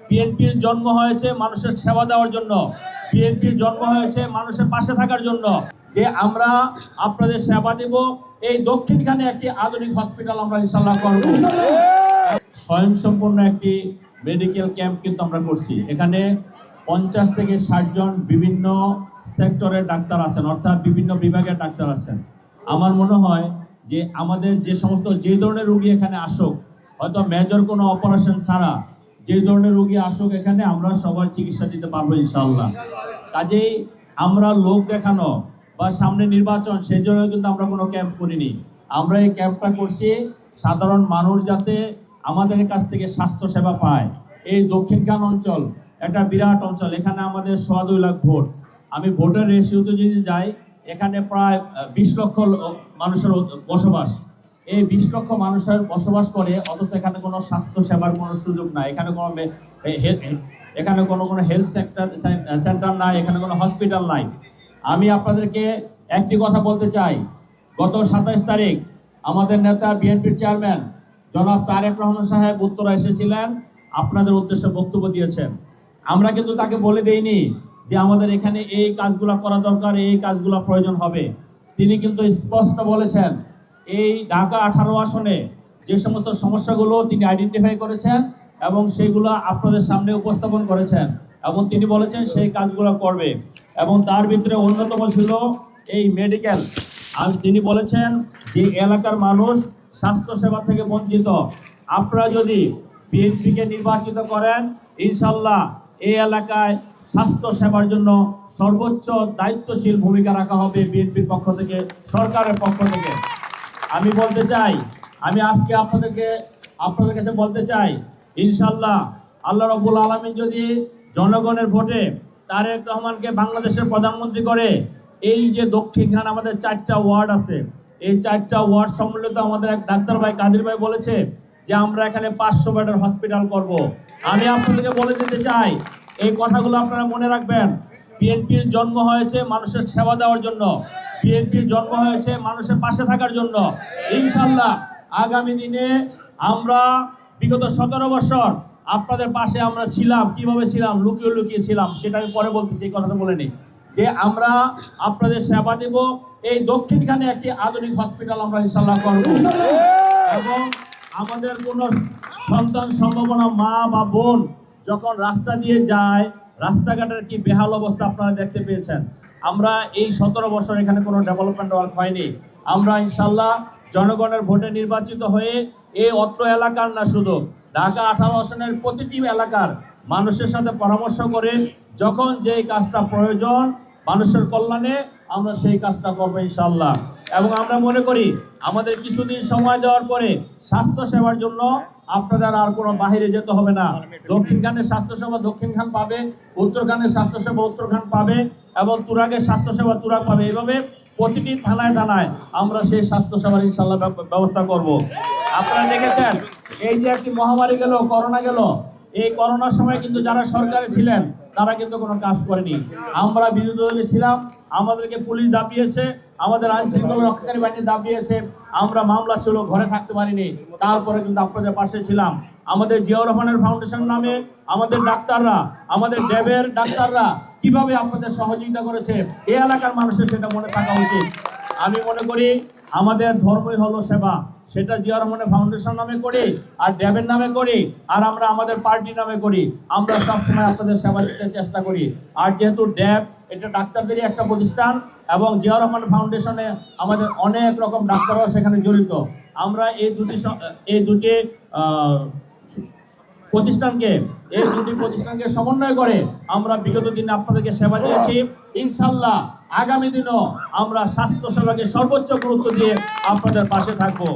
বিএনপির জন্ম হয়েছে মানুষের সেবা দেওয়ার জন্য, বিএনপির জন্ম হয়েছে মানুষের পাশে থাকার জন্য। যে আমরা আপনাদের সেবা দেব, এই দক্ষিণখানে একটি আধুনিক হসপিটাল আমরা ইনশাআল্লাহ করব। স্বয়ংসম্পূর্ণ একটি মেডিকেল ক্যাম্প কিন্তু আমরা করছি। এখানে 50 থেকে 60 জন বিভিন্ন সেক্টরের ডাক্তার আছেন, অর্থাৎ বিভিন্ন বিভাগের ডাক্তার আছেন। আমার মনে হয় যে আমাদের যে ধরনের রোগী এখানে আসুক, হয়তো মেজর কোনো অপারেশন ছাড়া যে ধরনের রোগী আসুক, এখানে আমরা সবার চিকিৎসা দিতে পারবো ইনশাআল্লাহ। কাজেই আমরা লোক দেখানো বা সামনে নির্বাচন সেই জন্য কিন্তু আমরা কোনো ক্যাম্প করিনি। আমরা এই ক্যাম্পটা করছি সাধারণ মানুষ যাতে আমাদের কাছ থেকে স্বাস্থ্য সেবা পায়। এই দক্ষিণখান অঞ্চল একটা বিরাট অঞ্চল, এখানে আমাদের 2.25 লাখ ভোট। আমি ভোটের রেশিওতে যদি যাই, এখানে প্রায় 20 লক্ষ মানুষের বসবাস। এই 20 লক্ষ মানুষের বসবাস করে, অথচ এখানে কোনো স্বাস্থ্য সেবার কোনো সুযোগ নাই, এখানে কোনো হেলথ সেন্টার নাই, এখানে কোনো হসপিটাল নাই। আমি আপনাদেরকে একটি কথা বলতে চাই, গত 27 তারিখ আমাদের নেতা বিএনপির চেয়ারম্যান জনাব তারেক রহমান সাহেব উত্তরা এসেছিলেন, আপনাদের উদ্দেশ্যে বক্তব্য দিয়েছেন। আমরা কিন্তু তাকে বলে দেইনি যে আমাদের এখানে এই কাজগুলো করা দরকার, এই কাজগুলো প্রয়োজন হবে। তিনি কিন্তু স্পষ্ট বলেছেন এই ঢাকা 18 আসনে যে সমস্ত সমস্যাগুলো তিনি আইডেন্টিফাই করেছেন এবং সেইগুলো আপনাদের সামনে উপস্থাপন করেছেন, এবং তিনি বলেছেন সেই কাজগুলো করবে। এবং তার ভিতরে অন্যতম ছিল এই মেডিকেল। আর তিনি বলেছেন যে এলাকার মানুষ স্বাস্থ্যসেবা থেকে বঞ্চিত। আপনারা যদি বিএনপিকে নির্বাচিত করেন, ইনশাল্লাহ এই এলাকায় স্বাস্থ্য সেবার জন্য সর্বোচ্চ দায়িত্বশীল ভূমিকা রাখা হবে বিএনপির পক্ষ থেকে, সরকারের পক্ষ থেকে। আমি বলতে চাই, আমি আজকে আপনাদের কাছে বলতে চাই, ইনশাল্লাহ আল্লাহ রাব্বুল আলামিন যদি জনগণের ভোটে তারেক রহমানকে বাংলাদেশের প্রধানমন্ত্রী করে, এই যে দক্ষিণখান আমাদের 4টা ওয়ার্ড আছে, এই 4টা ওয়ার্ড সম্মিলিত আমাদের এক ডাক্তার ভাই কাদের ভাই বলেছে যে আমরা এখানে 500 বেডের হসপিটাল করব। আমি আপনাদেরকে বলে দিতে চাই, এই কথাগুলো আপনারা মনে রাখবেন। বিএনপির জন্ম হয়েছে মানুষের সেবা দেওয়ার জন্য, বিএনপির জন্ম হয়েছে মানুষের পাশে থাকার জন্য। ইনশাল্লাহ আগামী দিনে আমরা বিগত 17 বছর আপনাদের পাশে আমরা ছিলাম। কিভাবে ছিলাম? লুকিয়ে লুকিয়ে ছিলাম, সেটা আমি পরে বলতেছি, এই কথাটা বলে নিই যে আমরা আপনাদের সেবা দেব। এই দক্ষিণখানে একটি আধুনিক হসপিটাল আমরা ইনশাল্লাহ করব, এবং আমাদের কোনো সন্তান সম্ভাবনা মা বা বোন যখন রাস্তা দিয়ে যায়, রাস্তাঘাটের কি বেহাল অবস্থা আপনারা দেখতে পেয়েছেন। আমরা এই 17 বছর এখানে কোনো ডেভেলপমেন্ট ওয়ার্ক হয়নি। আমরা ইনশাল্লাহ জনগণের ভোটে নির্বাচিত হয়ে এই অত্র এলাকার না, শুধু ঢাকা 18 আসনের প্রতিটি এলাকার মানুষের সাথে পরামর্শ করে যখন যেই কাজটা প্রয়োজন মানুষের কল্যাণে, আমরা সেই কাজটা করবো ইনশাল্লাহ। এবং আমরা মনে করি আমাদের কিছুদিন সময় দেওয়ার পরে স্বাস্থ্য সেবার জন্য আপনাদের আর কোনো বাহিরে যেতে হবে না। দক্ষিণখানের স্বাস্থ্যসেবা দক্ষিণখান পাবে, উত্তরখানের স্বাস্থ্যসেবা উত্তরখান পাবে, এবং তুরাগের স্বাস্থ্যসেবা তুরাগ পাবে। এইভাবে প্রতিটি থানায় থানায় আমরা সেই স্বাস্থ্যসেবার ইনশাল্লাহ ব্যবস্থা করব। আপনারা দেখেছেন এই যে একটি মহামারী গেল, করোনা গেল, এই করোনার সময় কিন্তু যারা সরকারে ছিলেন তারা কিন্তু কোনো কাজ করেনি। আমরা বিরোধী দলে ছিলাম, আমাদেরকে পুলিশ দাবিয়েছে, আমাদের আইন শৃঙ্খলা রক্ষাকারী বাহিনী দাবিয়েছে, আমরা মামলা ছিল, ঘরে থাকতে পারিনি, তারপরে কিন্তু আপনাদের পাশে ছিলাম। আমাদের জিয়াউর রহমানের ফাউন্ডেশন নামে আমাদের ডাক্তাররা, আমাদের ড্যাবের ডাক্তাররা কিভাবে আপনাদের সহযোগিতা করেছে, এই এলাকার মানুষের সেটা মনে থাকা উচিত। আমি মনে করি আমাদের ধর্মই হলো সেবা, সেটা জিয়াউর রহমানের ফাউন্ডেশন নামে করি, আর ড্যাবের নামে করি, আর আমরা আমাদের পার্টি নামে করি। আমরা সবসময় আপনাদের সেবা দিতে চেষ্টা করি। আর যেহেতু ড্যাব এটা ডাক্তারদেরই একটা প্রতিষ্ঠান, এবং জিয়াউর রহমান ফাউন্ডেশনে আমাদের অনেক রকম ডাক্তাররাও সেখানে জড়িত। আমরা এই দুটি প্রতিষ্ঠানকে সমন্বয় করে আমরা বিগত দিনে আপনাদেরকে সেবা দিয়েছি। ইনশাল্লাহ আগামী দিনও আমরা স্বাস্থ্য সেবাকে সর্বোচ্চ গুরুত্ব দিয়ে আপনাদের পাশে থাকবো।